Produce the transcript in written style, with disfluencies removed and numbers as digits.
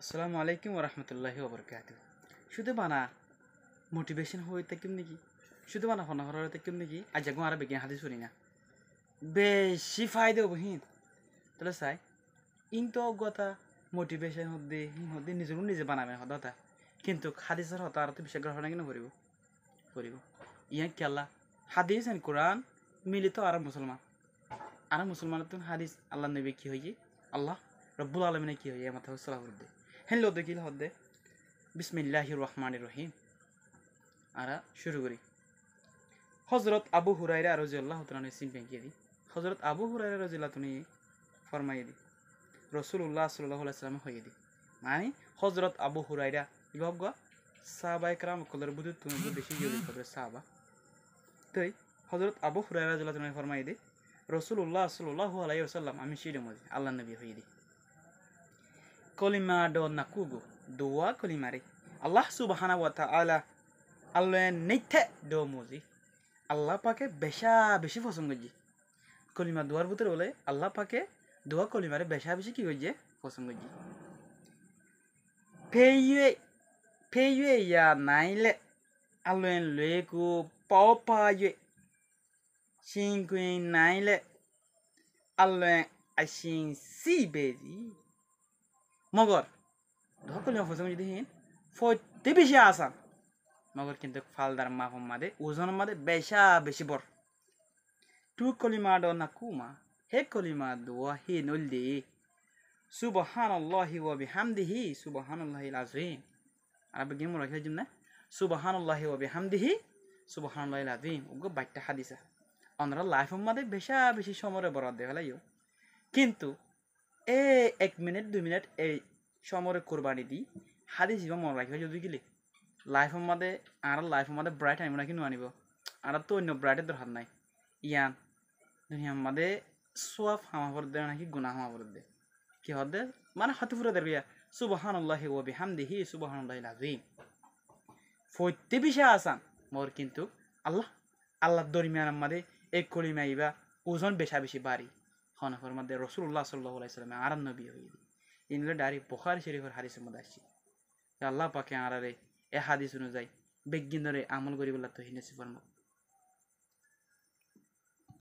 আসসালামু আলাইকুম ওরহমতুল্লাহি ওবরকাতুহ। শুধু বানা মোটিভেশন হইতে কেমন নাকি শুধু বানা হন হরতে কেমন নাকি আজ একদম আর বিজ্ঞান হাতে শুনি না বেশি ফায়দা বহিন তাহলে চাই ইন তো অজ্ঞতা মোটিভেশন হদ্দে নিজের নিজে বানাবেন হদতা কিন্তু হাদিসের হতা আর তো বিশেষ গ্রহণ কেন করিব করিব ইয়া কেলা হাদিস এন কোরআন মিলিত আর মুসলমানের তো হাদিস আল্লাহ নবী কি হয়ে আল্লাহ রব্বুল আলমিনে কি হয়ে মাথা সালাহ হদ্দে হেন লদ্দে কি হদ্দে বিসমিল্লাহির রহমানির রহিম। আরা শুরু করি। হজরত আবু হুরাইরা রাদিয়াল্লাহু তাআলা সিন বেঙ্কিয়ে দি হজরত আবু হুরাইরা রাদিয়াল্লাহু তুমি ফরমাইয়ে দি রাসূলুল্লাহ সাল্লাল্লাহু আলাইহি ওয়াসাল্লাম হইয়ে দি মানে হজরত আবু হুরাইরা ইবাব গা সাহাবা একরাম কলর বুদু তুমি বেশি জড়িত করে সাহাবা তাই হজরত আবু হুরাইরা রাদিয়াল্লাহু তুমি ফরমাইয়ে দি রাসূলুল্লাহ সাল্লাল্লাহু আলাইহি ওয়াসাল্লাম আমি শিরে মজি আল্লাহ নবী হইয়ে দি কলিমা ডো নাকুগো দোয়া কলিমারে আল্লাহ সুবহানাহু ওয়া তাআলা আল্লাহ নেইতে ডো মজি আল্লাহ পাকে বেশা বেশি পছন্দ করছি কলিমা দোয়ার ভিতরে বলে আল্লাহ পাকে দোয়া কলিমারে বেশা বেশি কি করছে পছন্দ করছি ফেইয়ে ফেইয়ে ইয়া নাইলে আল্লাহ লেকু পাও পায়ে সিংকুই নাইলে আল্লাহ আইসিং সি বেজি মগর দোয়া কলিমা পছন্দ যদি হিন ফতে বেশি আসান মগর কিন্তু ফালদার মাফম মাদে ওজন মাদে বেশা বেশি বর তু কলিমা ড না কুমা হে কলিমা দোয়া হে নলদে সুবহানাল্লাহি ওয়া বিহামদিহি সুবহানাল্লাহিল আযীম আর বেগিন মনে রাখি না সুবহানাল্লাহি ওয়া বিহামদিহি সুবহানাল্লাহিল আযীম ওগো বাইটা হাদিসা অনরা লাইফম মাদে বেশা বেশি সমরে বরাদ দে ফেলাইও কিন্তু এ 1 মিনিট 2 মিনিট এই সমরে কোরবানি দি হাদিস ইবা মনে রাখি যদি গেলে লাইফের মধ্যে আর লাইফের মধ্যে ব্রাইট আনিব না কিন্তু আনিব আর তো অন্য ব্রাইটের দরকার নাই ইয়ান দুনিয়ার মধ্যে সোয়াব হামাফর দে নাকি গুনাহ হামাফর দে কি হদে মানে হাতে ফুরে দেয়া সুবহানাল্লাহি ওয়া বিহামদিহি সুবহানাল্লাহিল আযীম ফইতে বিশা আসান মোর কিন্তু আল্লাহ দরমিয়ানের মধ্যে এক কলিমা ইবা ওজন বেশা বেশি বাড়ি হনফর মধ্যে রাসূলুল্লাহ সাল্লাল্লাহু আলাইহি সাল্লাম আর নবী হই ইনলে ডারি বুখারী শরীফের হাদিসের মধ্যে আসছে আল্লাহ পাকে আরারে এ হাদিস অনুযায়ী বিজ্ঞান ধরে আমল করি বলা তো হিনেছি ফরমা